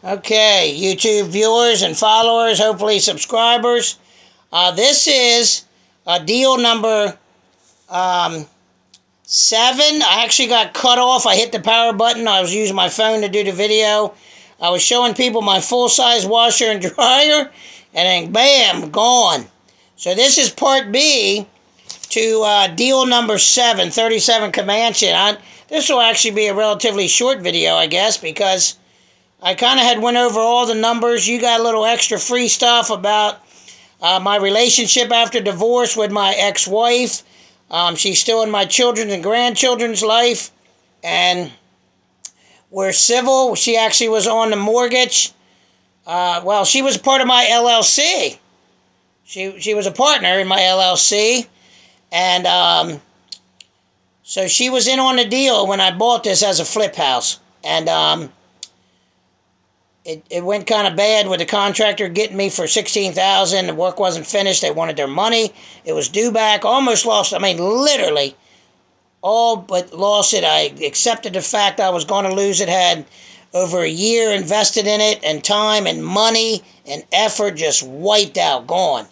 Okay, YouTube viewers and followers, hopefully subscribers. This is deal number 7. I actually got cut off. I hit the power button. I was using my phone to do the video. I was showing people my full-size washer and dryer, and then bam, gone. So this is part B to deal number 7, 37 Comanche. This will actually be a relatively short video, I guess, because I kind of had went over all the numbers. You got a little extra free stuff about my relationship after divorce with my ex-wife. She's still in my children's and grandchildren's life. And we're civil. She actually was on the mortgage. Well, she was part of my LLC. She was a partner in my LLC. And so she was in on the deal when I bought this as a flip house. And it went kind of bad with the contractor getting me for $16,000. The work wasn't finished. They wanted their money. It was due back. Almost lost. I mean, literally, all but lost it. I accepted the fact I was going to lose it. Had over a year invested in it, and time and money and effort just wiped out, gone.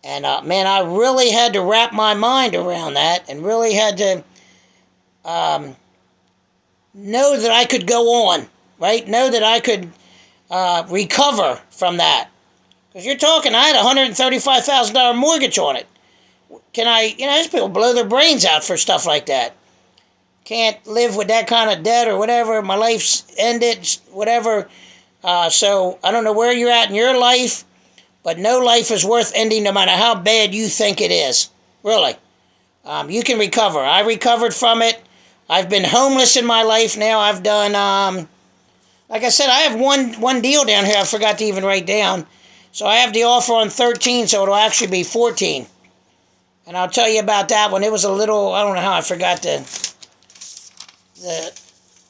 And man, I really had to wrap my mind around that, and really had to know that I could go on, right? Know that I could recover from that. Because you're talking, I had a $135,000 mortgage on it. Can I, there's people blow their brains out for stuff like that. Can't live with that kind of debt or whatever. My life's ended, whatever. So I don't know where you're at in your life, but no life is worth ending no matter how bad you think it is. Really. You can recover. I recovered from it. I've been homeless in my life now. I've done, like I said, I have one deal down here I forgot to even write down. So I have the offer on 13, so it'll actually be 14. And I'll tell you about that one. It was a little, I don't know how I forgot the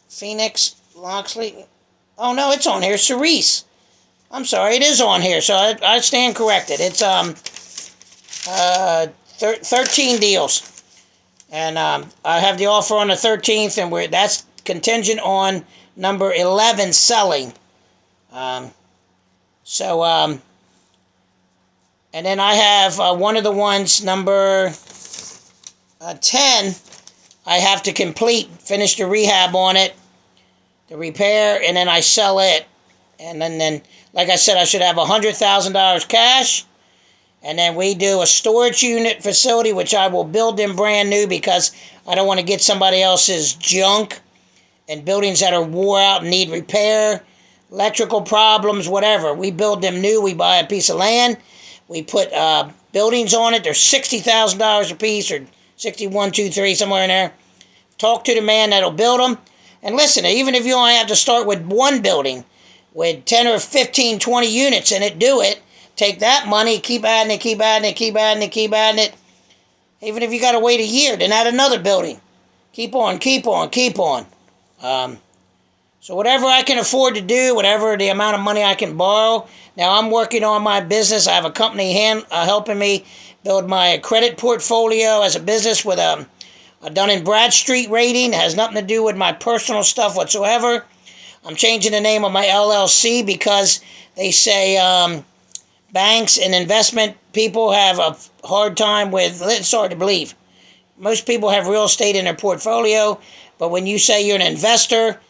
Phoenix, Loxley. Oh, no, it's on here. Cerise. I'm sorry, it is on here, so I stand corrected. It's 13 deals. And I have the offer on the 13th, and that's contingent on number 11 selling. And then I have one of the ones, number 10, I have to finish the rehab on it, the repair, and then I sell it. And then like I said, I should have $100,000 cash. And then we do a storage unit facility, which I will build them brand new because I don't want to get somebody else's junk. And buildings that are wore out and need repair, electrical problems, whatever. We build them new. We buy a piece of land. We put buildings on it. They're $60,000 a piece, or 61, 2, 3, somewhere in there. Talk to the man that'll build them. And listen, even if you only have to start with one building with 10 or 15, 20 units in it, do it. Take that money, keep adding it, keep adding it, keep adding it, keep adding it. Even if you got to wait a year, then add another building. Keep on, keep on, keep on. So whatever I can afford to do, whatever the amount of money I can borrow. Now I'm working on my business. I have a company helping me build my credit portfolio as a business with a Dun & Bradstreet rating. It has nothing to do with my personal stuff whatsoever. I'm changing the name of my LLC because they say banks and investment people have a hard time with, it's hard to believe. Most people have real estate in their portfolio, but when you say you're an investor,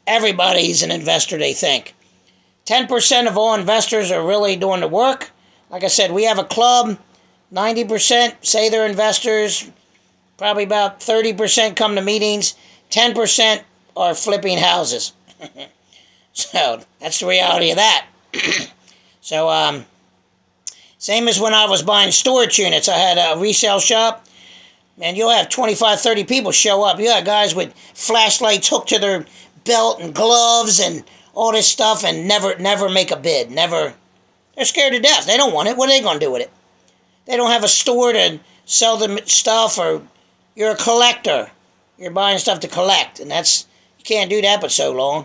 everybody's an investor, they think. 10% of all investors are really doing the work. Like I said, we have a club. 90% say they're investors. Probably about 30% come to meetings. 10% are flipping houses. So that's the reality of that. So, same as when I was buying storage units. I had a resale shop. Man, you'll have 25, 30 people show up. You got guys with flashlights hooked to their belt and gloves and all this stuff, and never make a bid. Never. They're scared to death. They don't want it. What are they going to do with it? They don't have a store to sell them stuff, or you're a collector. You're buying stuff to collect, and you can't do that but so long.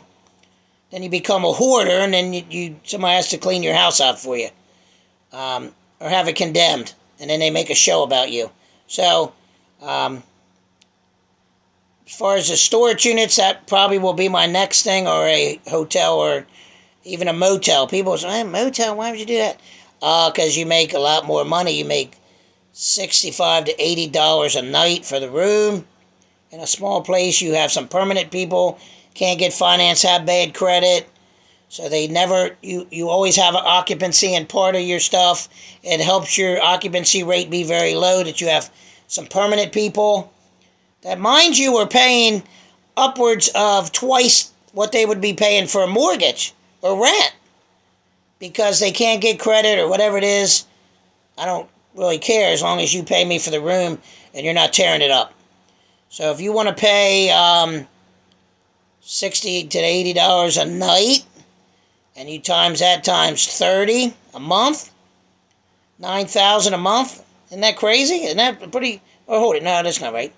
Then you become a hoarder, and then somebody has to clean your house out for you. Or have it condemned, and then they make a show about you. So, as far as the storage units, that probably will be my next thing, or a hotel, or Even a motel. People say, motel, why would you do that? Because you make a lot more money. You make $65 to $80 a night for the room. In a small place, you have some permanent people, can't get finance, have bad credit. So they never, you always have an occupancy in part of your stuff. It helps your occupancy rate be very low that you have some permanent people that, mind you, are paying upwards of twice what they would be paying for a mortgage or rent because they can't get credit or whatever it is. I don't really care as long as you pay me for the room and you're not tearing it up. So if you want to pay $60 to $80 a night, and you times that times 30 a month, $9,000 a month. Isn't that crazy? Isn't that pretty? Oh, hold it. No, that's not right.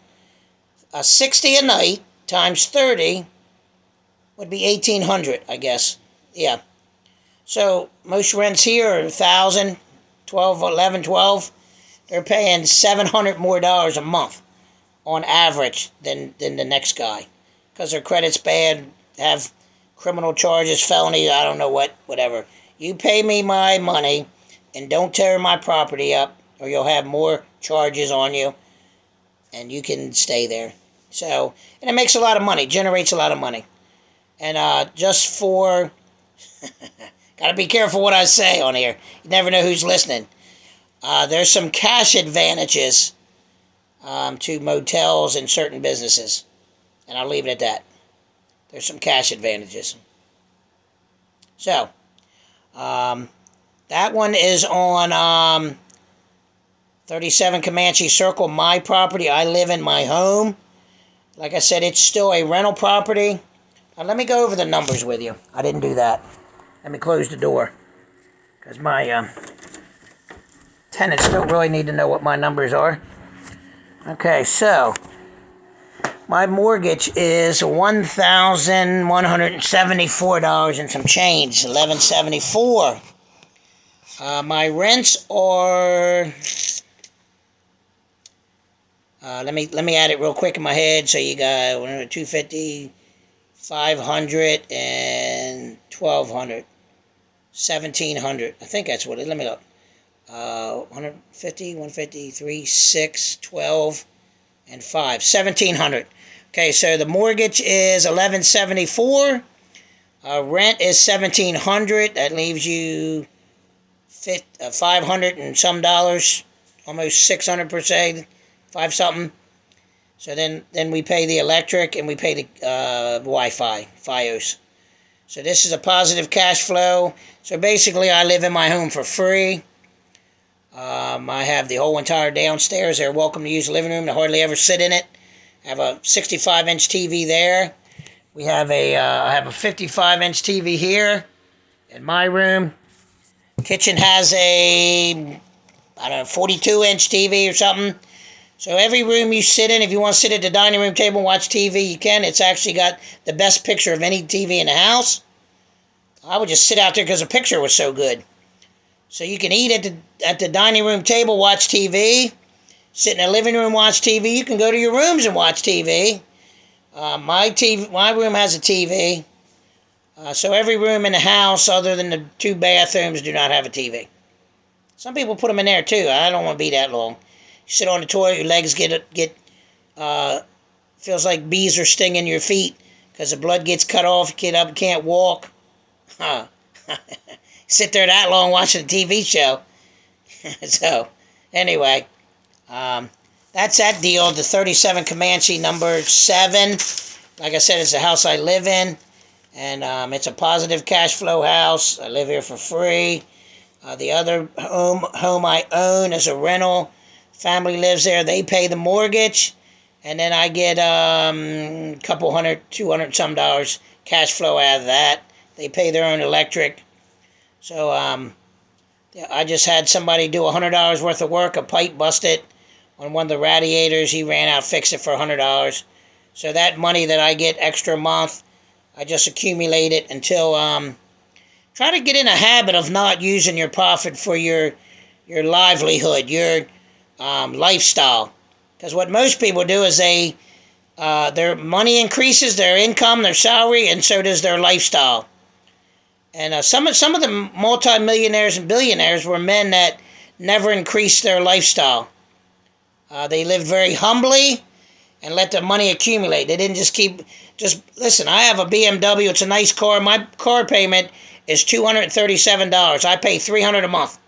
60 a night times 30 would be $1,800, I guess. Yeah. So most rents here are $1,000, $1,200, $1,100, $1,200. They're paying $700 more a month on average than the next guy, because their credit's bad, have criminal charges, felony, I don't know what, whatever. You pay me my money and don't tear my property up or you'll have more charges on you and you can stay there. So, and it makes a lot of money, generates a lot of money. And just for, gotta be careful what I say on here. You never know who's listening. There's some cash advantages to motels and certain businesses. And I'll leave it at that. There's some cash advantages. So, that one is on 37 Comanche Circle, my property. I live in my home. Like I said, it's still a rental property. Now, let me go over the numbers with you. I didn't do that. Let me close the door, because my tenants don't really need to know what my numbers are. Okay, so my mortgage is $1,174 and some change, $1,174. My rents are. Let me add it real quick in my head. So you got $250, $500, and $1,200, $1,700. I think that's what it is. Let me look. 150, 153, 6, 12, and 5, $1,700. Okay, so the mortgage is $1,174. Rent is $1,700. That leaves you $500 and some dollars, almost $600 per se, 5 something. So then we pay the electric and we pay the Wi-Fi, FiOS. So this is a positive cash flow. So basically, I live in my home for free. I have the whole entire downstairs. They're welcome to use the living room. They hardly ever sit in it. I have a 65-inch TV there. I have a 55-inch TV here in my room. Kitchen has a, I don't know, 42-inch TV or something. So every room you sit in, if you want to sit at the dining room table and watch TV, you can. It's actually got the best picture of any TV in the house. I would just sit out there because the picture was so good. So you can eat at the dining room table, watch TV. Sit in the living room, watch TV. You can go to your rooms and watch TV. My room has a TV. So every room in the house, other than the 2 bathrooms, do not have a TV. Some people put them in there too. I don't want to be that long. You sit on the toilet, your legs feels like bees are stinging your feet because the blood gets cut off. You get up, can't walk. Sit there that long watching a TV show. So, anyway, that's that deal. The 37 Comanche number 7. Like I said, it's the house I live in. And it's a positive cash flow house. I live here for free. The other home I own is a rental. Family lives there. They pay the mortgage. And then I get a couple $100, $200 some dollars cash flow out of that. They pay their own electric. So I just had somebody do $100 worth of work. A pipe busted on one of the radiators. He ran out, fixed it for $100. So that money that I get extra a month, I just accumulate it until try to get in a habit of not using your profit for your livelihood, your lifestyle. Because what most people do is their money increases, their income, their salary, and so does their lifestyle. And some of the multimillionaires and billionaires were men that never increased their lifestyle. They lived very humbly and let the money accumulate. They didn't just listen, I have a BMW. It's a nice car. My car payment is $237. I pay $300 a month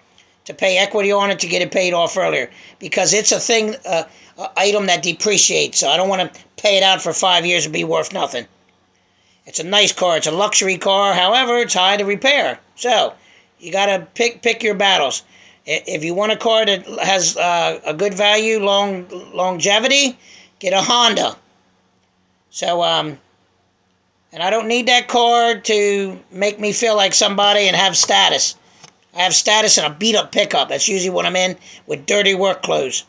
to pay equity on it to get it paid off earlier because it's a thing, item that depreciates. So I don't want to pay it out for 5 years and be worth nothing. It's a nice car. It's a luxury car. However, it's high to repair. So you got to pick your battles. If you want a car that has a good value, longevity, get a Honda. So, and I don't need that car to make me feel like somebody and have status. I have status in a beat-up pickup. That's usually when I'm in with dirty work clothes.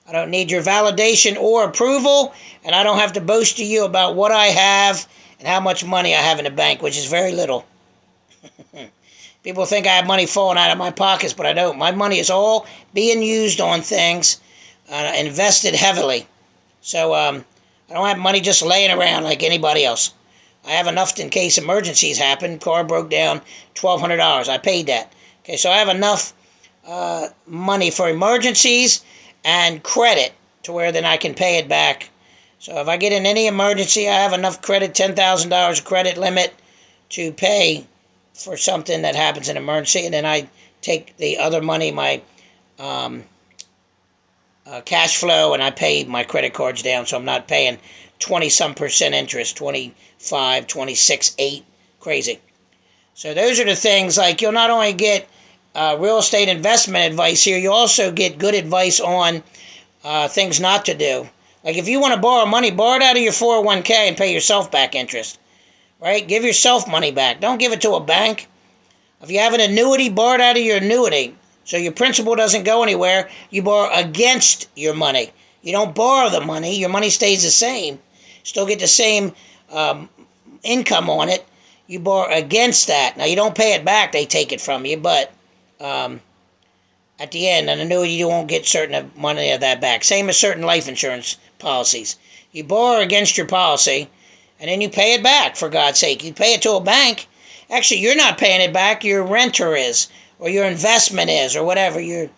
I don't need your validation or approval, and I don't have to boast to you about what I have and how much money I have in the bank, which is very little. People think I have money falling out of my pockets, but I don't. My money is all being used on things, invested heavily. So I don't have money just laying around like anybody else. I have enough in case emergencies happen. Car broke down, $1,200. I paid that. Okay, so I have enough money for emergencies and credit to where then I can pay it back. So if I get in any emergency, I have enough credit, $10,000 credit limit to pay for something that happens in emergency, and then I take the other money, my cash flow, and I pay my credit cards down, so I'm not paying 20-some% interest, 25, 26, 8, crazy. So those are the things, like you'll not only get real estate investment advice here, you also get good advice on things not to do. Like if you want to borrow money, borrow it out of your 401k and pay yourself back interest. Right? Give yourself money back. Don't give it to a bank. If you have an annuity, borrow it out of your annuity. So your principal doesn't go anywhere. You borrow against your money. You don't borrow the money. Your money stays the same. Still get the same income on it. You borrow against that. Now, you don't pay it back. They take it from you. But at the end, an annuity, you won't get certain money of that back. Same as certain life insurance policies. You borrow against your policy, and then you pay it back, for God's sake. You pay it to a bank. Actually, you're not paying it back. Your renter is, or your investment is, or whatever. Your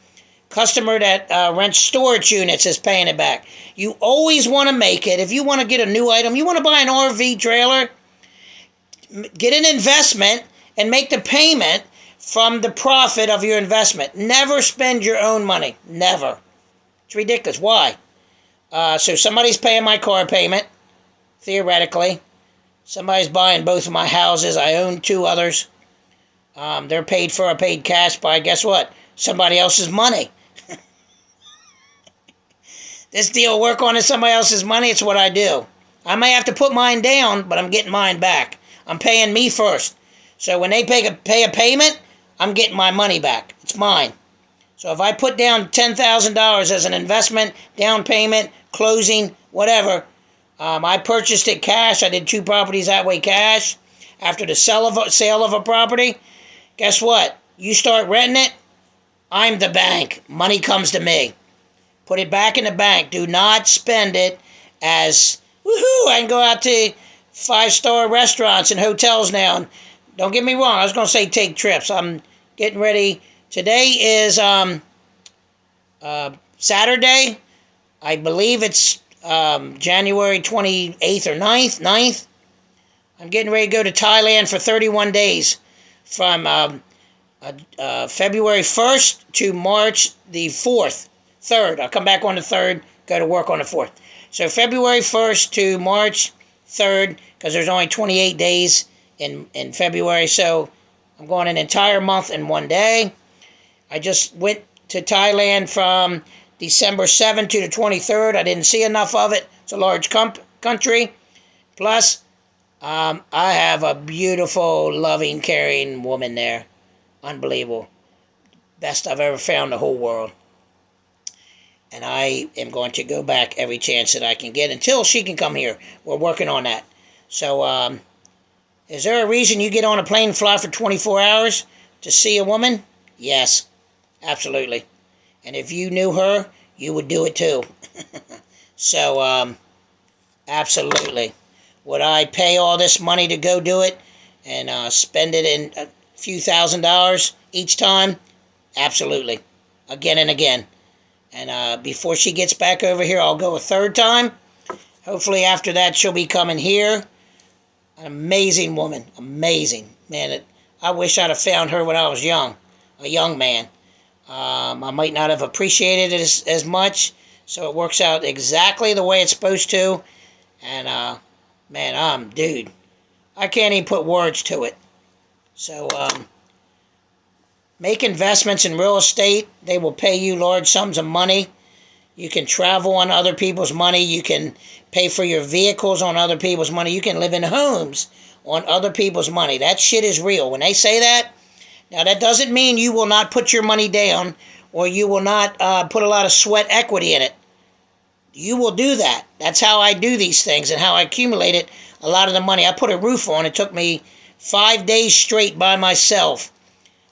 customer that rents storage units is paying it back. You always want to make it. If you want to get a new item, you want to buy an RV trailer, get an investment and make the payment from the profit of your investment. Never spend your own money. Never. It's ridiculous. Why? So somebody's paying my car payment, theoretically. Somebody's buying both of my houses. I own 2 others. They're paid for. I paid cash by, guess what? Somebody else's money. This deal work on is somebody else's money. It's what I do. I may have to put mine down, but I'm getting mine back. I'm paying me first. So when they pay a payment, I'm getting my money back. It's mine. So if I put down $10,000 as an investment, down payment, closing, whatever, I purchased it cash. I did 2 properties that way cash. After the sale of a property, guess what? You start renting it, I'm the bank. Money comes to me. Put it back in the bank. Do not spend it as, woohoo, I can go out to 5-star restaurants and hotels now. And don't get me wrong, I was going to say take trips. I'm getting ready. Today is Saturday. I believe it's January 28th or 9th. I'm getting ready to go to Thailand for 31 days from February 1st to March the 3rd. I'll come back on the 3rd, go to work on the 4th. So February 1st to March 3rd, because there's only 28 days in February, so I'm going an entire month in one day. I just went to Thailand from December 7th to the 23rd. I didn't see enough of it. It's a large country. Plus, I have a beautiful, loving, caring woman there. Unbelievable. Best I've ever found in the whole world. And I am going to go back every chance that I can get until she can come here. We're working on that. So, is there a reason you get on a plane and fly for 24 hours to see a woman? Yes, absolutely. And if you knew her, you would do it too. So, absolutely. Would I pay all this money to go do it? and spend it in a few $1,000s each time? Absolutely. Again and again. And before she gets back over here, I'll go a third time. Hopefully after that, she'll be coming here. An amazing woman. Amazing. Man, I wish I'd have found her when I was young. A young man. I might not have appreciated it as much. So it works out exactly the way it's supposed to. And, man, dude, I can't even put words to it. So, make investments in real estate. They will pay you large sums of money. You can travel on other people's money. You can pay for your vehicles on other people's money. You can live in homes on other people's money. That shit is real. When they say that, now that doesn't mean you will not put your money down or you will not put a lot of sweat equity in it. You will do that. That's how I do these things and how I accumulated a lot of the money. I put a roof on. It took me 5 days straight by myself.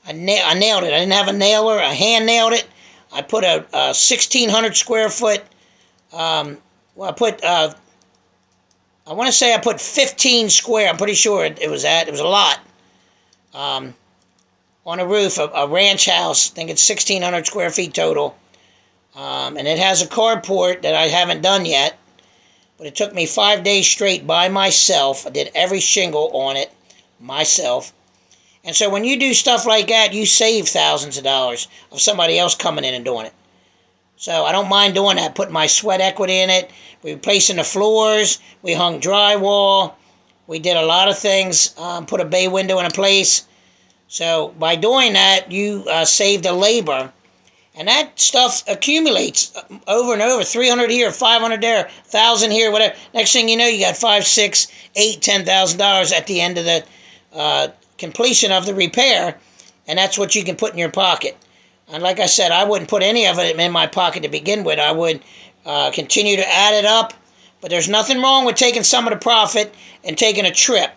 I nailed it. I didn't have a nailer. I hand nailed it. I put a 1,600 square foot, I want to say I put 15 square. I'm pretty sure it was a lot. On a roof, a ranch house. I think it's 1,600 square feet total. And it has a carport that I haven't done yet. But it took me 5 days straight by myself. I did every shingle on it myself. And so when you do stuff like that, you save thousands of dollars of somebody else coming in and doing it. So I don't mind doing that, putting my sweat equity in it. We replacing the floors. We hung drywall. We did a lot of things. Put a bay window in place. So by doing that, you save the labor. And that stuff accumulates over and over. 300 here, 500 there, 1,000 here, whatever. Next thing you know, you got $5,000, $6,000, $8,000, $10,000 at the end of the completion of the repair. And that's what you can put in your pocket. And like I said, I wouldn't put any of it in my pocket to begin with. I would continue to add it up. But there's nothing wrong with taking some of the profit and taking a trip.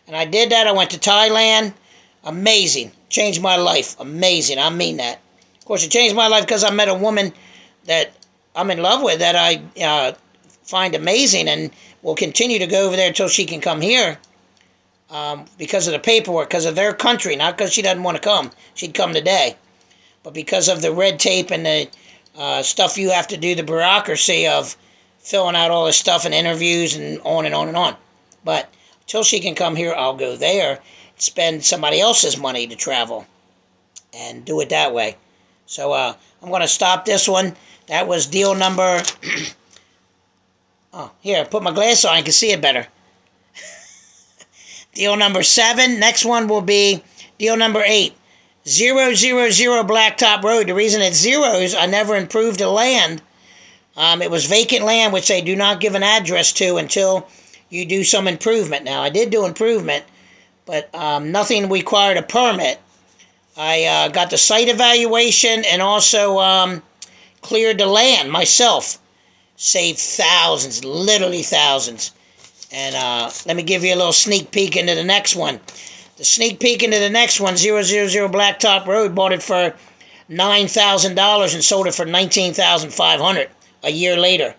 And I did that. I went to Thailand. Amazing. Changed my life. Amazing. I mean that. Of course, it changed my life because I met a woman that I'm in love with that I find amazing and will continue to go over there until she can come here because of the paperwork, because of their country, not because she doesn't want to come. She'd come today. But because of the red tape and the stuff you have to do, the bureaucracy of filling out all this stuff and interviews and on and on and on. But until she can come here, I'll go there, spend somebody else's money to travel and do it that way. So I'm going to stop this one. That was deal number... Oh, here, put my glass on. I can see it better. Deal number 7. Next one will be deal number 8. 000 Blacktop Road. The reason it's zeros, I never improved the land. It was vacant land, which they do not give an address to until you do some improvement. Now, I did do improvement, but nothing required a permit. I got the site evaluation and also cleared the land myself. Saved thousands, literally thousands. And let me give you a little sneak peek into the next one. The sneak peek into the next one, 000 Blacktop Road, bought it for $9,000 and sold it for $19,500 a year later.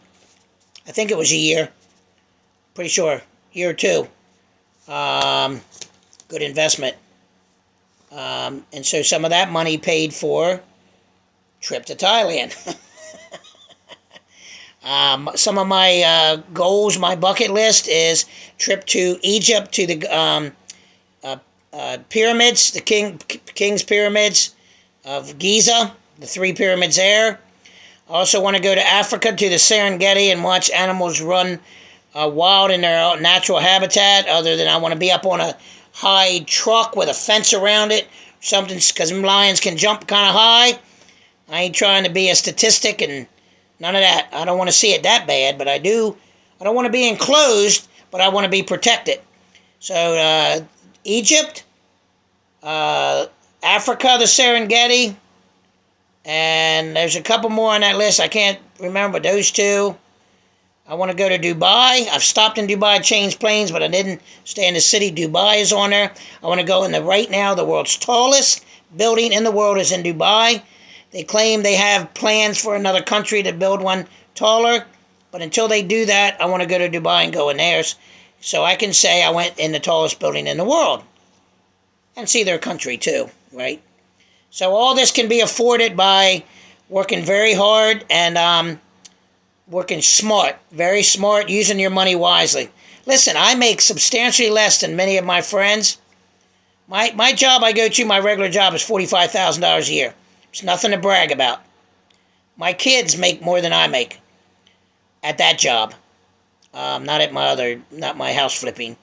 I think it was a year. Pretty sure. Year or two. Good investment. And so some of that money paid for trip to Thailand. Some of my goals, my bucket list is trip to Egypt, to the pyramids, the King's Pyramids of Giza, the 3 pyramids there. I also want to go to Africa, to the Serengeti, and watch animals run wild in their natural habitat, other than I want to be up on a high truck with a fence around it, something, because lions can jump kind of high. I ain't trying to be a statistic and none of that. I don't want to see it that bad, but I don't want to be enclosed, but I want to be protected. So, Egypt, Africa, the Serengeti, and there's a couple more on that list. I can't remember those 2. I want to go to Dubai. I've stopped in Dubai, changed planes, but I didn't stay in the city. Dubai is on there. I want to go in right now, the world's tallest building in the world is in Dubai. They claim they have plans for another country to build one taller, but until they do that, I want to go to Dubai and go in theirs, so I can say I went in the tallest building in the world. and see their country too, right? So all this can be afforded by working very hard and working smart, very smart, using your money wisely. Listen, I make substantially less than many of my friends. My job I go to, my regular job, is $45,000 a year. It's nothing to brag about. My kids make more than I make at that job. Not my house flipping.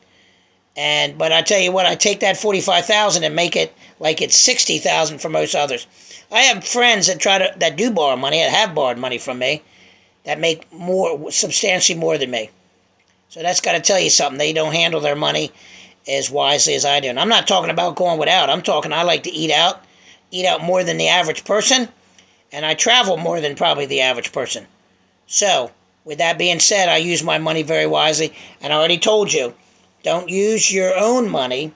But I tell you what, I take that $45,000 and make it like it's $60,000 for most others. I have friends that do borrow money, that have borrowed money from me, that make substantially more than me. So that's got to tell you something. They don't handle their money as wisely as I do. And I'm not talking about going without. I'm talking I like to eat out more than the average person, and I travel more than probably the average person. So, with that being said, I use my money very wisely, and I already told you, don't use your own money.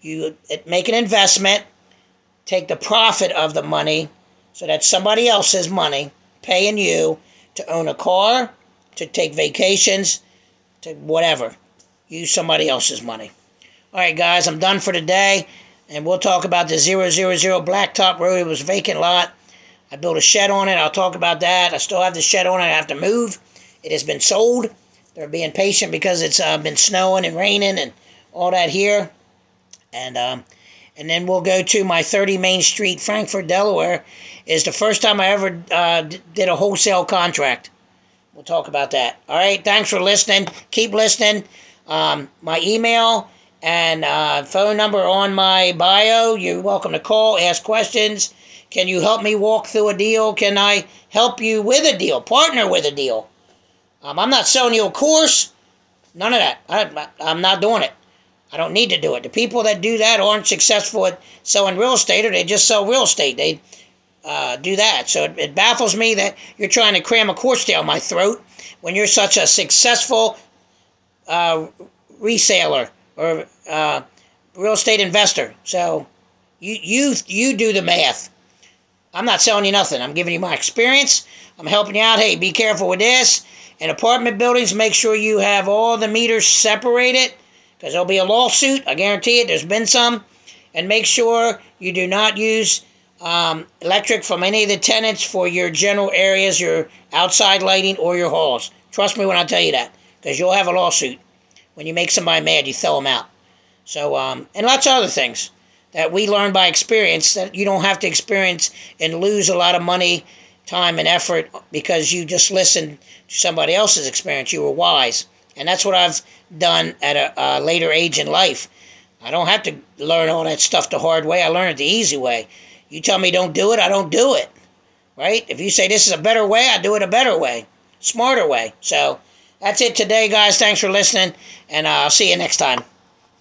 You make an investment, take the profit of the money, so that's somebody else's money, paying you to own a car, to take vacations, to whatever. Use somebody else's money. All right, guys, I'm done for today, and we'll talk about the 000 Blacktop Road. It was a vacant lot. I built a shed on it. I'll talk about that. I still have the shed on it. I have to move. It has been sold. They're being patient because it's been snowing and raining and all that here. And then we'll go to my 30 Main Street, Frankfort, Delaware. It's the first time I ever did a wholesale contract. We'll talk about that. All right, thanks for listening. Keep listening. My email and phone number on my bio. You're welcome to call, ask questions. Can you help me walk through a deal? Can I help you with a deal? Partner with a deal? I'm not selling you a course. None of that. I'm not doing it. I don't need to do it. The people that do that aren't successful at selling real estate, or they just sell real estate. They do that. So it baffles me that you're trying to cram a course down my throat when you're such a successful reseller or real estate investor. So you do the math. I'm not selling you nothing. I'm giving you my experience. I'm helping you out. Hey, be careful with this. In apartment buildings, make sure you have all the meters separated, because there'll be a lawsuit. I guarantee it. There's been some. And make sure you do not use electric from any of the tenants for your general areas, your outside lighting, or your halls. Trust me when I tell you that, because you'll have a lawsuit. When you make somebody mad, you throw them out. So, and lots of other things that we learn by experience that you don't have to experience and lose a lot of money, time, and effort because you just listened to somebody else's experience. You were wise. And that's what I've done at a later age in life. I don't have to learn all that stuff the hard way. I learn it the easy way. You tell me don't do it, I don't do it. Right? If you say this is a better way, I do it a better way. Smarter way. So that's it today, guys. Thanks for listening, and I'll see you next time.